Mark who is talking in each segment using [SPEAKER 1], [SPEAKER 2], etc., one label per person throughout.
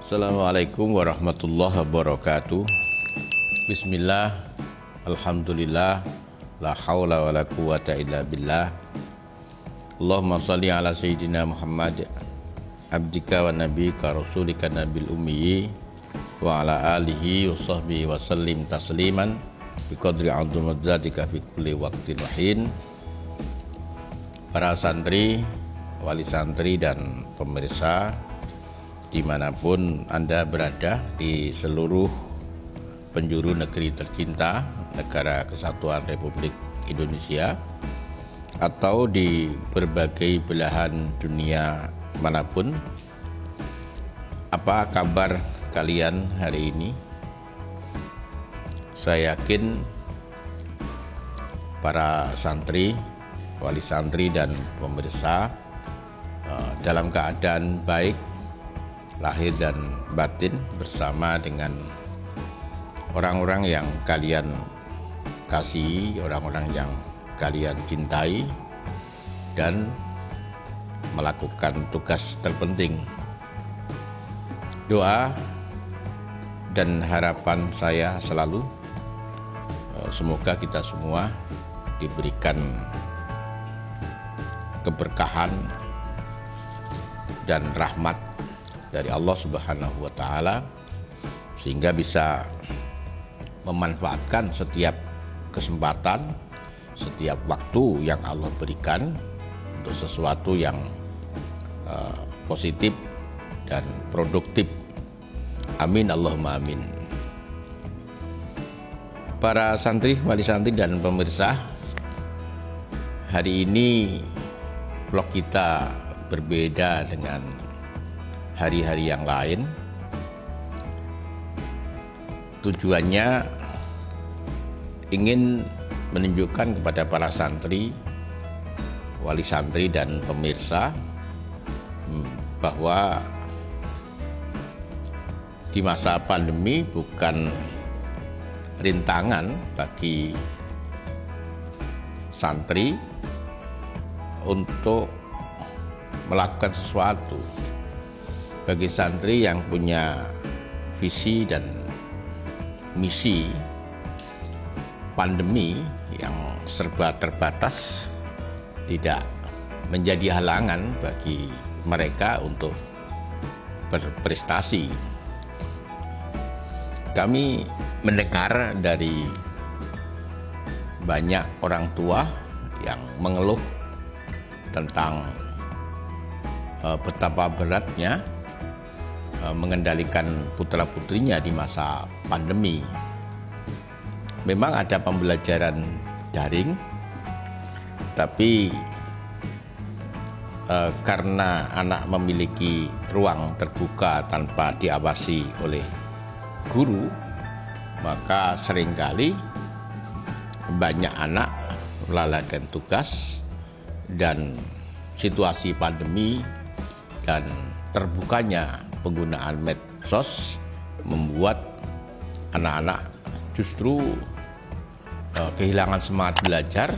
[SPEAKER 1] Assalamualaikum warahmatullahi wabarakatuh. Bismillah, alhamdulillah, la haula wa la quwata illa billah. Allahumma salli ala sayyidina Muhammad abdika wa nabika rasulika nabil ummi wa ala alihi wa sahbihi wa sallim tasliman biqadri azumadzadika fi kulli waqtin wahin. Para santri, wali santri dan pemirsa dimanapun Anda berada di seluruh penjuru negeri tercinta Negara Kesatuan Republik Indonesia atau di berbagai belahan dunia manapun, apa kabar kalian hari ini? Saya yakin para santri, wali santri dan pemirsa dalam keadaan baik lahir dan batin bersama dengan orang-orang yang kalian kasihi, orang-orang yang kalian cintai, dan melakukan tugas terpenting. Doa dan harapan saya selalu semoga kita semua diberikan keberkahan dan rahmat dari Allah Subhanahu wa Ta'ala, sehingga bisa memanfaatkan setiap kesempatan, setiap waktu yang Allah berikan untuk sesuatu yang positif dan produktif. Amin Allahumma amin. Para santri, wali santri dan pemirsa, hari ini vlog kita berbeda dengan hari-hari yang lain. Tujuannya ingin menunjukkan kepada para santri, wali santri dan pemirsa bahwa di masa pandemi bukan rintangan bagi santri untuk melakukan sesuatu. Bagi santri yang punya visi dan misi, pandemi yang serba terbatas tidak menjadi halangan bagi mereka untuk berprestasi. Kami mendengar dari banyak orang tua yang mengeluh tentang betapa beratnya mengendalikan putra-putrinya di masa pandemi. Memang ada pembelajaran daring, tapi karena anak memiliki ruang terbuka tanpa diawasi oleh guru, maka seringkali banyak anak melalaikan tugas, dan situasi pandemi dan terbukanya penggunaan medsos membuat anak-anak justru kehilangan semangat belajar,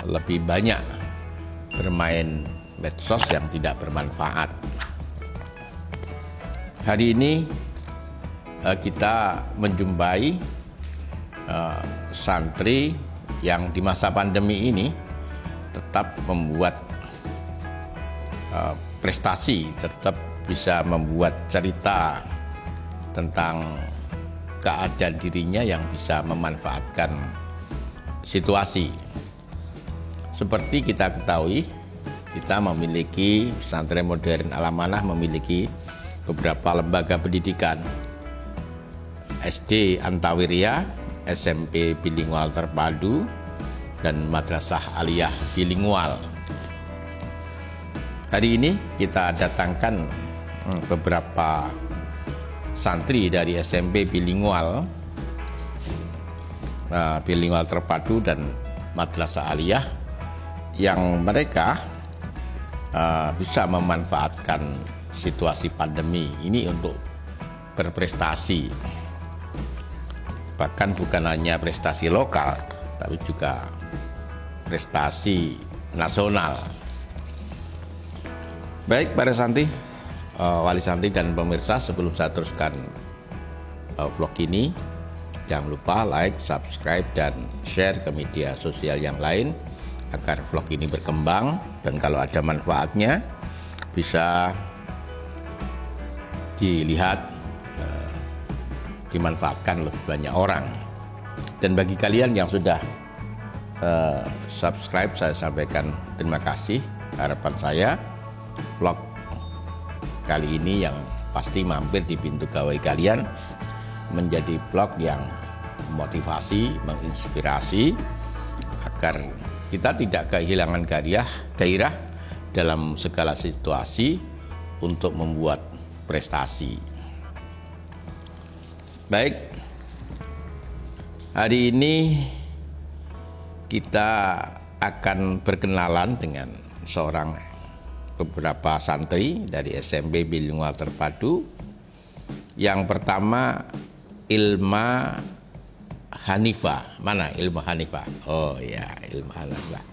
[SPEAKER 1] lebih banyak bermain medsos yang tidak bermanfaat. Hari ini kita menjumpai santri yang di masa pandemi ini tetap membuat prestasi, tetap bisa membuat cerita tentang keadaan dirinya yang bisa memanfaatkan situasi. Seperti kita ketahui, kita memiliki pesantren modern Al-Amanah, memiliki beberapa lembaga pendidikan, SD Antawiria, SMP bilingual terpadu, dan Madrasah Aliyah bilingual. Hari ini kita datangkan beberapa santri dari SMP bilingual, bilingual terpadu dan Madrasah Aliyah, yang mereka bisa memanfaatkan situasi pandemi ini untuk berprestasi. Bahkan bukan hanya prestasi lokal, tapi juga prestasi nasional. Baik para santri, Wali Santri dan pemirsa, sebelum saya teruskan vlog ini, jangan lupa like, subscribe, dan share ke media sosial yang lain agar vlog ini berkembang, dan kalau ada manfaatnya bisa dilihat, dimanfaatkan lebih banyak orang. Dan bagi kalian yang sudah subscribe, saya sampaikan terima kasih. Harapan saya vlog kali ini yang pasti mampir di pintu gawai kalian menjadi vlog yang memotivasi, menginspirasi agar kita tidak kehilangan gairah dalam segala situasi untuk membuat prestasi. Baik, hari ini kita akan berkenalan dengan beberapa santri dari SMP Bilingual Terpadu. Yang pertama, Ilma Hanifah. Mana Ilma Hanifah? Oh ya, Ilma Hanifah.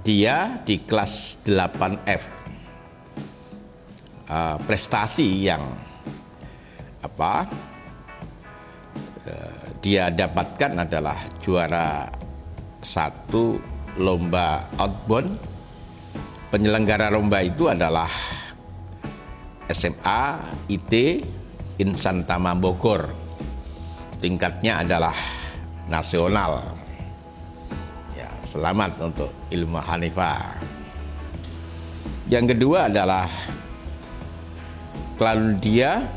[SPEAKER 1] Dia di kelas 8F. Prestasi yang dia dapatkan adalah juara 1 lomba outbound. Penyelenggara lomba itu adalah SMA IT Insan Tama Bogor. Tingkatnya adalah nasional. Ya, selamat untuk Ilma Hanifah. Yang kedua adalah Claudia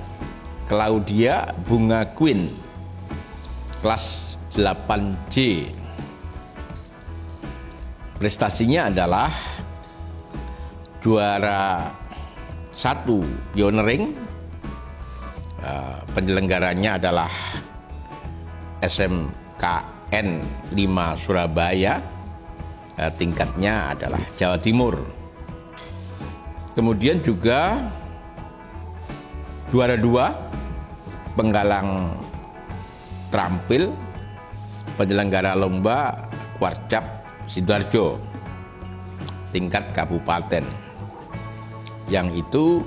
[SPEAKER 1] Bunga Queen, kelas 8C. Prestasinya adalah juara 1 pioneering. Penyelenggaranya adalah SMKN 5 Surabaya. Tingkatnya adalah Jawa Timur. Kemudian juga juara 2 penggalang terampil, penyelenggara lomba Warcap Sidoarjo, tingkat kabupaten, yang itu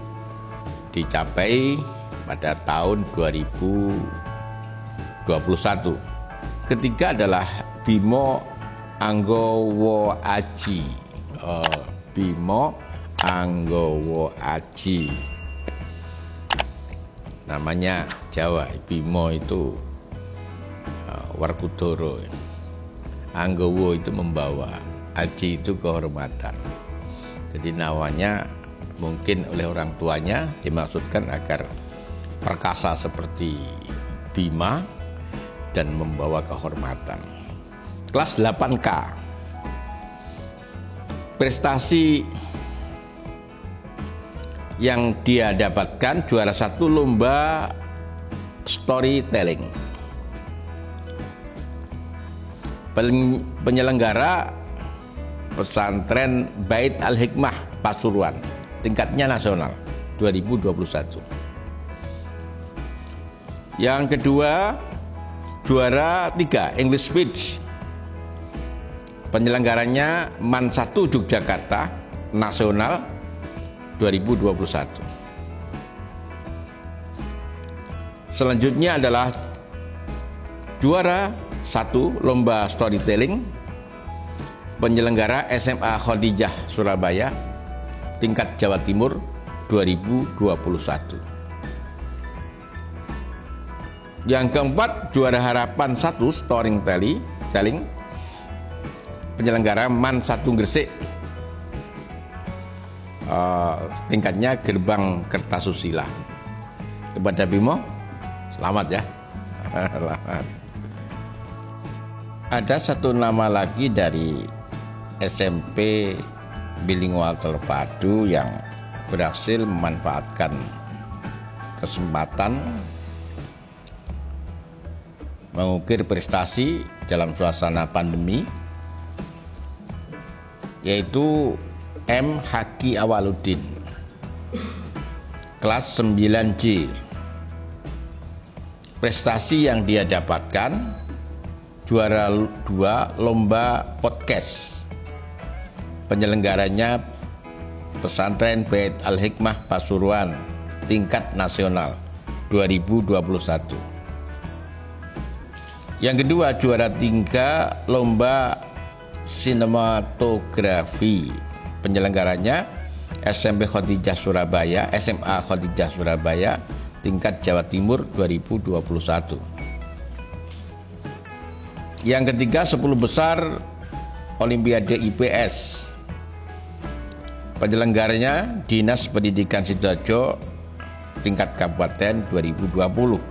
[SPEAKER 1] dicapai pada tahun 2021. Ketiga adalah Bimo Anggowo Aji. Bimo Anggowo Aji, namanya Jawa. Bimo itu Werkudara, Anggowo itu membawa, Aji itu kehormatan. Jadi namanya mungkin oleh orang tuanya dimaksudkan agar perkasa seperti Bima dan membawa kehormatan. Kelas 8K. Prestasi yang dia dapatkan juara 1 lomba storytelling. Penyelenggara pesantren Bait Al-Hikmah Pasuruan, tingkatnya nasional 2021. Yang kedua, juara 3 English Speech. Penyelenggaranya MAN 1 Yogyakarta nasional 2021. Selanjutnya adalah juara 1 lomba storytelling, penyelenggara SMA Khadijah Surabaya, tingkat Jawa Timur 2021. Yang keempat, juara harapan 1 storytelling, penyelenggara MAN 1 Gresik, tingkatnya Gerbang Kertasusila. Kepada Bimo, selamat ya. Selamat. Ada satu nama lagi dari SMP Bilingual Terpadu yang berhasil memanfaatkan kesempatan mengukir prestasi dalam suasana pandemi, yaitu M. Haki Awaludin, kelas 9J. Prestasi yang dia dapatkan juara 2 lomba podcast. Penyelenggaranya Pesantren Bait Al-Hikmah Pasuruan tingkat nasional 2021. Yang kedua, juara 3 lomba sinematografi. Penyelenggaranya SMP Khadijah Surabaya, SMA Khadijah Surabaya tingkat Jawa Timur 2021. Yang ketiga, 10 besar Olimpiade IPS. Penyelenggaranya Dinas Pendidikan Sidoarjo tingkat Kabupaten 2020.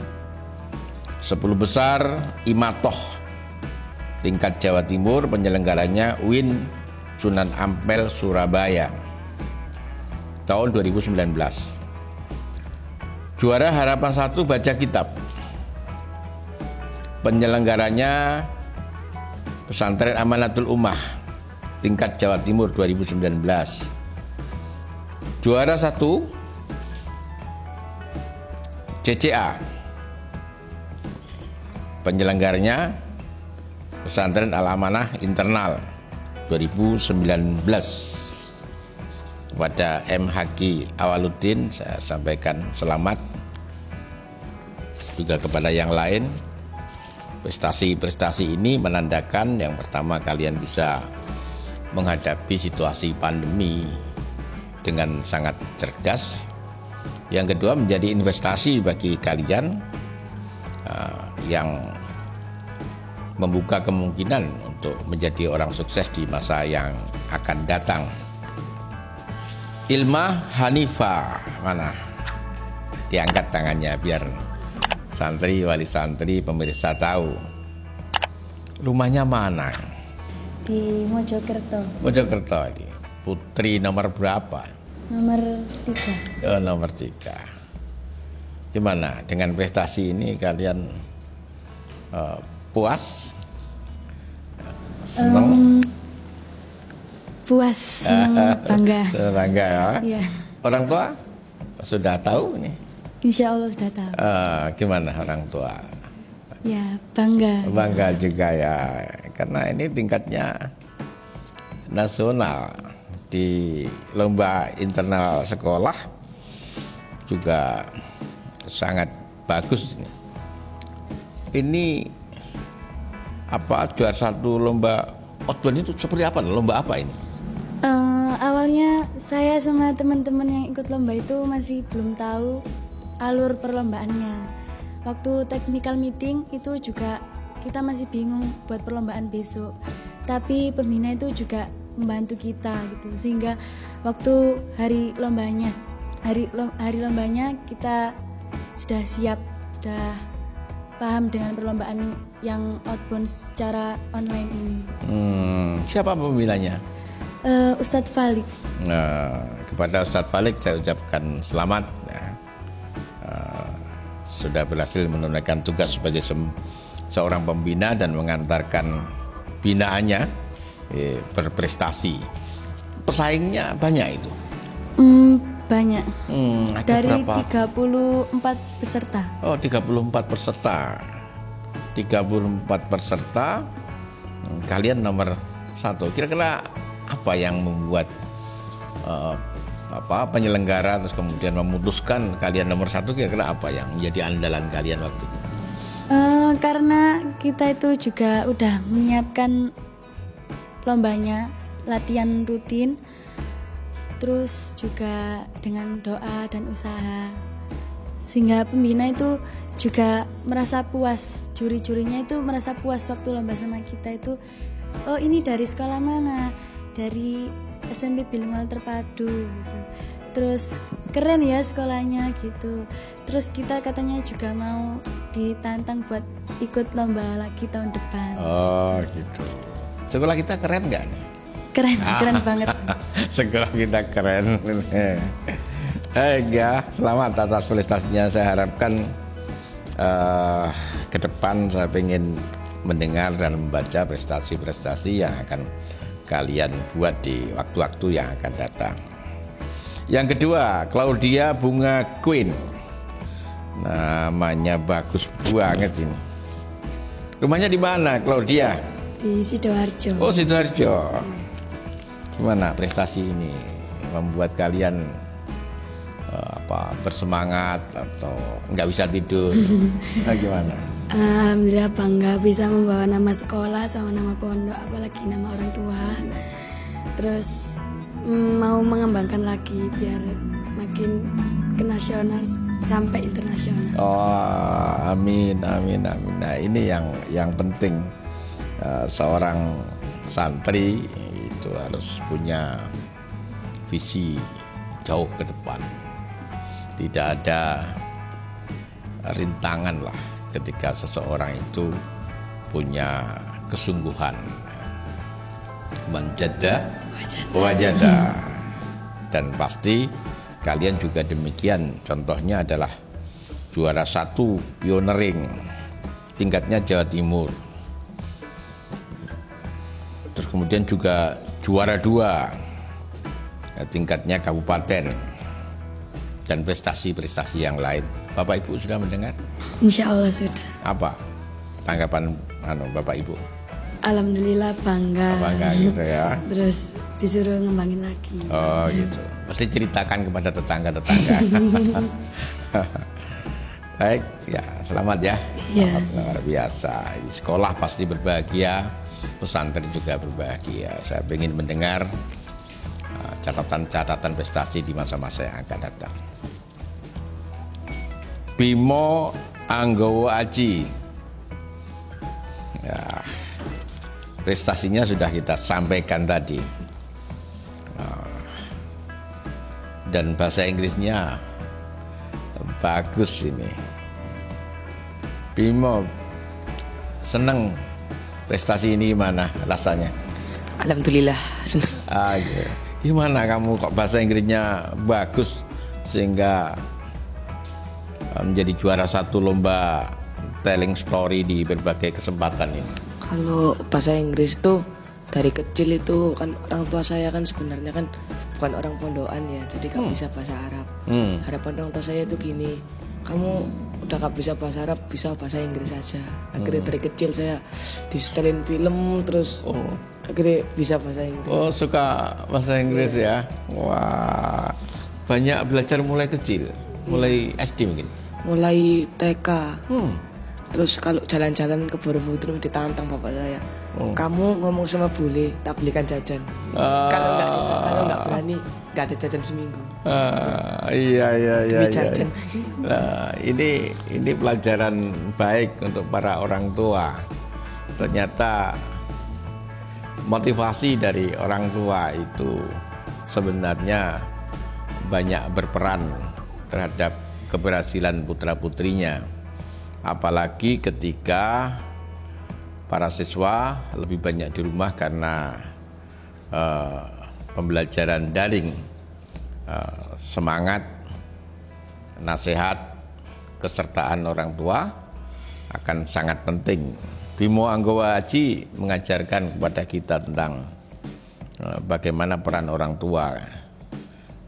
[SPEAKER 1] 10 besar Imatoh tingkat Jawa Timur, penyelenggaranya UIN Sunan Ampel Surabaya tahun 2019. Juara Harapan 1 baca kitab. Penyelenggaranya Pesantren Amanatul Ummah tingkat Jawa Timur 2019. Juara 1 CCA. Penyelenggaranya Pesantren Al-Amanah Internal 2019. Kepada M. Haki Awaluddin saya sampaikan selamat. Juga kepada yang lain. Prestasi-prestasi ini menandakan yang pertama, kalian bisa menghadapi situasi pandemi dengan sangat cerdas. Yang kedua, menjadi investasi bagi kalian yang membuka kemungkinan untuk menjadi orang sukses di masa yang akan datang. Ilma Hanifa, mana? Diangkat tangannya biar santri, wali santri, pemirsa tahu. Rumahnya mana?
[SPEAKER 2] Di Mojokerto.
[SPEAKER 1] Mojokerto ini. Putri nomor berapa?
[SPEAKER 2] Nomor 3.
[SPEAKER 1] Oh, nomor 3. Gimana dengan prestasi ini, kalian puas? Senang?
[SPEAKER 2] Puas, senang, bangga.
[SPEAKER 1] Bangga ya?
[SPEAKER 2] Iya.
[SPEAKER 1] Orang tua sudah tahu nih?
[SPEAKER 2] Insya Allah sudah tahu.
[SPEAKER 1] Gimana orang tua?
[SPEAKER 2] Ya, bangga.
[SPEAKER 1] Bangga juga ya, karena ini tingkatnya nasional. Di lomba internal sekolah juga sangat bagus. Ini apa, juara 1 lomba outbound itu seperti apa? Lomba apa ini?
[SPEAKER 2] Awalnya saya sama teman-teman yang ikut lomba itu masih belum tahu alur perlombaannya. Waktu technical meeting itu juga kita masih bingung buat perlombaan besok. Tapi pembina itu juga membantu kita gitu, sehingga waktu hari lombanya kita sudah siap, sudah paham dengan perlombaan yang outbound secara online ini.
[SPEAKER 1] Siapa pembinanya?
[SPEAKER 2] Ustadz Falik.
[SPEAKER 1] Nah, kepada Ustadz Falik saya ucapkan selamat ya. Sudah berhasil menunaikan tugas sebagai seorang pembina dan mengantarkan binaannya berprestasi. Pesaingnya banyak itu?
[SPEAKER 2] Banyak. Dari
[SPEAKER 1] berapa?
[SPEAKER 2] 34 peserta.
[SPEAKER 1] Oh, 34 peserta. 34 peserta. Kalian nomor 1. Kira-kira apa yang membuat penyelenggara terus kemudian memutuskan kalian nomor 1? Kira-kira apa yang menjadi andalan kalian waktu itu?
[SPEAKER 2] Karena kita itu juga udah menyiapkan lombanya, latihan rutin, terus juga dengan doa dan usaha, sehingga pembina itu juga merasa puas, juri-jurinya itu merasa puas waktu lomba sama kita itu. Oh, ini dari sekolah mana? Dari SMP Bilingual Terpadu gitu. Terus keren ya sekolahnya gitu. Terus kita katanya juga mau ditantang buat ikut lomba lagi tahun depan.
[SPEAKER 1] Oh gitu. Sekolah kita keren nggak nih?
[SPEAKER 2] Keren banget.
[SPEAKER 1] Sekolah kita keren. Ya, selamat atas prestasinya. Saya harapkan ke depan saya ingin mendengar dan membaca prestasi-prestasi yang akan kalian buat di waktu-waktu yang akan datang. Yang kedua, Claudia Bunga Queen. Namanya bagus banget ini. Rumahnya di mana, Claudia?
[SPEAKER 2] Di Sidoarjo.
[SPEAKER 1] Oh, Sidoarjo. Gimana prestasi ini? membuat kalian bersemangat atau nggak bisa tidur? Gimana?
[SPEAKER 2] Alhamdulillah bangga bisa membawa nama sekolah sama nama pondok, apalagi nama orang tua. Terus mau mengembangkan lagi biar makin ke nasional sampai internasional.
[SPEAKER 1] Oh, amin. Nah, ini yang penting. Seorang santri itu harus punya visi jauh ke depan. Tidak ada rintangan lah ketika seseorang itu punya kesungguhan. Menjada wajada. Dan pasti kalian juga demikian. Contohnya adalah juara 1 pioneering tingkatnya Jawa Timur. Terus kemudian juga juara 2 tingkatnya kabupaten, dan prestasi-prestasi yang lain. Bapak Ibu sudah mendengar?
[SPEAKER 2] Insya Allah sudah.
[SPEAKER 1] Apa tanggapan Bapak Ibu?
[SPEAKER 2] Alhamdulillah bangga.
[SPEAKER 1] Bangga gitu ya.
[SPEAKER 2] Terus disuruh ngembangin lagi.
[SPEAKER 1] Oh gitu. Berarti ceritakan kepada tetangga-tetangga. Baik, ya selamat ya.
[SPEAKER 2] Iya.
[SPEAKER 1] Luar biasa. Di sekolah pasti berbahagia, pesantren juga berbahagia. Saya ingin mendengar catatan-catatan prestasi di masa-masa yang akan datang. Bimo Anggowo Aji. Ya, prestasinya sudah kita sampaikan tadi. Dan bahasa Inggrisnya bagus ini. Bimo, seneng prestasi ini gimana rasanya?
[SPEAKER 3] Alhamdulillah senang.
[SPEAKER 1] Gitu. Gimana kamu kok bahasa Inggrisnya bagus sehingga menjadi juara 1 lomba telling story di berbagai kesempatan ini?
[SPEAKER 3] Kalau bahasa Inggris tuh dari kecil itu kan orang tua saya kan sebenarnya kan bukan orang pondokan ya, jadi gak bisa bahasa Arab. Harapan orang tua saya itu gini, kamu udah gak bisa bahasa Arab, bisa bahasa Inggris aja. Akhirnya dari kecil saya disetelin film terus akhirnya bisa bahasa Inggris.
[SPEAKER 1] Oh, suka bahasa Inggris ya? Wah, banyak belajar mulai kecil, mulai SD mungkin?
[SPEAKER 3] Mulai TK. Terus kalau jalan-jalan ke Borobudur ditantang bapak saya, kamu ngomong sama bule, tak belikan jajan. Kalau nggak berani, nggak ada jajan seminggu.
[SPEAKER 1] Iya.
[SPEAKER 3] Demi jajan.
[SPEAKER 1] Nah, ini pelajaran baik untuk para orang tua. Ternyata motivasi dari orang tua itu sebenarnya banyak berperan terhadap keberhasilan putra-putrinya. Apalagi ketika para siswa lebih banyak di rumah karena pembelajaran daring. Semangat, nasihat, kesertaan orang tua akan sangat penting. Bimo Anggowo Aji mengajarkan kepada kita tentang bagaimana peran orang tua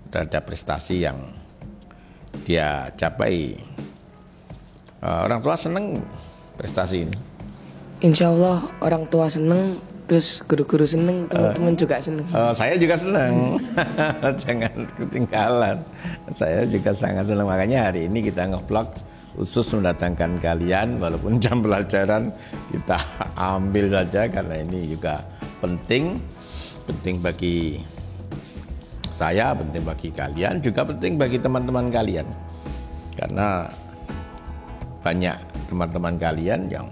[SPEAKER 1] terhadap prestasi yang dia capai. Orang tua seneng prestasi ini?
[SPEAKER 3] Insya Allah orang tua seneng, terus guru-guru seneng, teman-teman juga seneng.
[SPEAKER 1] Saya juga seneng. Jangan ketinggalan. Saya juga sangat senang. Makanya hari ini kita nge-vlog khusus mendatangkan kalian. Walaupun jam pelajaran kita ambil saja, karena ini juga penting. Penting bagi saya, penting bagi kalian, juga penting bagi teman-teman kalian. Karena banyak teman-teman kalian yang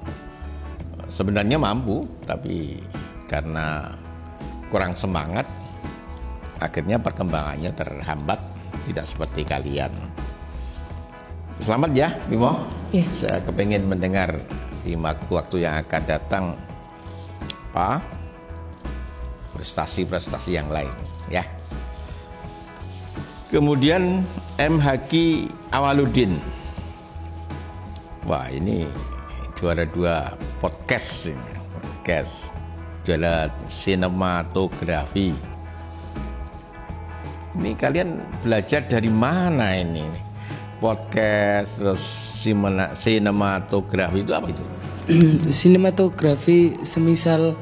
[SPEAKER 1] sebenarnya mampu, tapi karena kurang semangat, akhirnya perkembangannya terhambat, tidak seperti kalian. Selamat ya, Bimo.
[SPEAKER 3] Yeah.
[SPEAKER 1] Saya kepengen mendengar di waktu yang akan datang prestasi-prestasi yang lain, ya. Kemudian M. Haki Awaludin. Wah, ini juara 2 podcast ini. Podcast. Juara sinematografi. Ini kalian belajar dari mana ini? Podcast terus sinematografi itu apa itu?
[SPEAKER 3] Sinematografi semisal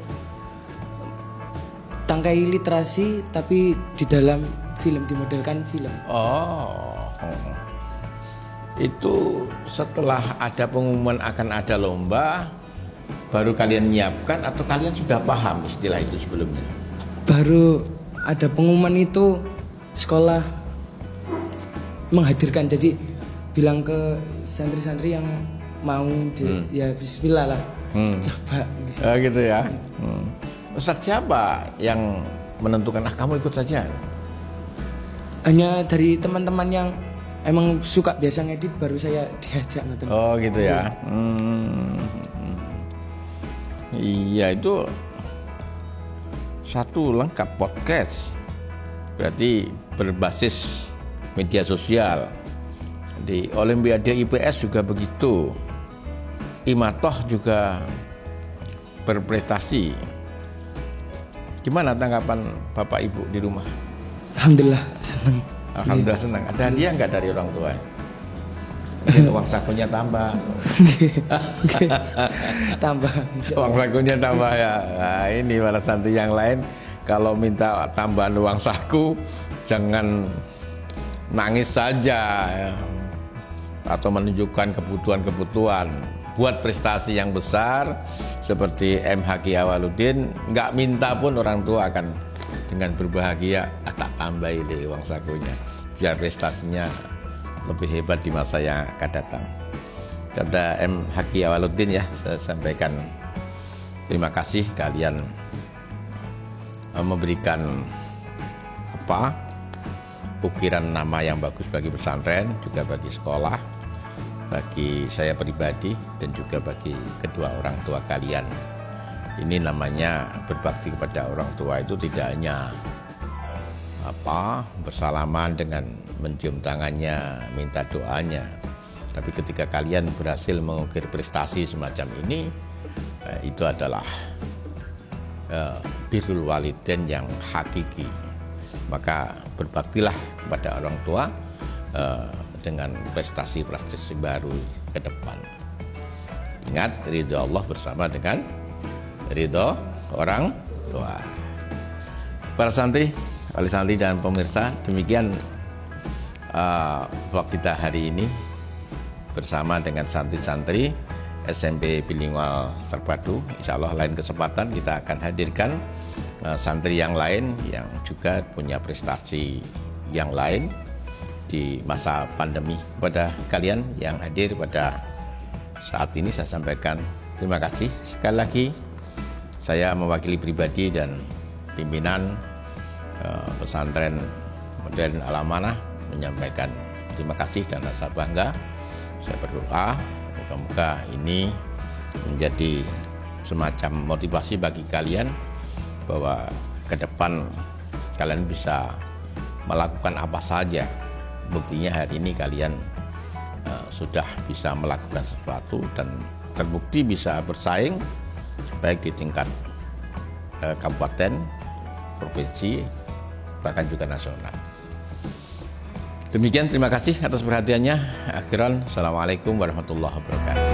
[SPEAKER 3] tangkai literasi tapi di dalam film, dimodelkan film.
[SPEAKER 1] Oh. Itu setelah ada pengumuman akan ada lomba, baru kalian menyiapkan atau kalian sudah paham istilah itu sebelumnya?
[SPEAKER 3] Baru ada pengumuman itu sekolah menghadirkan, jadi bilang ke santri-santri yang mau ya bismillah lah, coba.
[SPEAKER 1] Gitu ya. Ustadz siapa yang menentukan kamu ikut saja?
[SPEAKER 3] Hanya dari teman-teman yang emang suka biasa ngedit, baru saya diajak gitu.
[SPEAKER 1] Oh gitu ya. Iya, itu satu lengkap podcast. Berarti berbasis media sosial. Di Olimpiade IPS juga begitu. Imatoh juga berprestasi. Gimana tanggapan Bapak Ibu di rumah?
[SPEAKER 3] Alhamdulillah senang.
[SPEAKER 1] Alhamdulillah senang. Ada hadiah nggak dari orang tua? Mungkin uang sakunya tambah.
[SPEAKER 3] Tambah.
[SPEAKER 1] Uang sakunya tambah ya. Nah, ini para santri yang lain kalau minta tambahan uang saku jangan nangis saja ya. Atau menunjukkan kebutuhan-kebutuhan. Buat prestasi yang besar seperti MHQ Awaludin, nggak minta pun orang tua akan dengan berbahagia tak tambah ini uang sakunya biar prestasinya lebih hebat di masa yang akan datang. Kepada MHQ Awaludin ya, saya sampaikan terima kasih kalian memberikan ukiran nama yang bagus bagi pesantren, juga bagi sekolah, bagi saya pribadi, dan juga bagi kedua orang tua kalian. Ini namanya berbakti kepada orang tua itu tidak hanya bersalaman dengan mencium tangannya, minta doanya, tapi ketika kalian berhasil mengukir prestasi semacam ini, itu adalah birrul walidain yang hakiki. Maka berbaktilah kepada orang tua dengan prestasi-prestasi baru ke depan. Ingat, ridho Allah bersama dengan ridho orang tua. Para santri, wali santri dan pemirsa, demikian vlog kita hari ini bersama dengan santri-santri SMP Bilingual Terpadu. Insya Allah lain kesempatan kita akan hadirkan santri yang lain yang juga punya prestasi yang lain di masa pandemi. Kepada kalian yang hadir pada saat ini saya sampaikan terima kasih. Sekali lagi saya mewakili pribadi dan pimpinan pesantren modern Al-Amanah menyampaikan terima kasih dan rasa bangga. Saya berdoa moga-moga ini menjadi semacam motivasi bagi kalian bahwa ke depan kalian bisa melakukan apa saja. Buktinya hari ini kalian sudah bisa melakukan sesuatu dan terbukti bisa bersaing baik di tingkat kabupaten, provinsi, bahkan juga nasional. Demikian, terima kasih atas perhatiannya. Akhiran, assalamualaikum warahmatullahi wabarakatuh.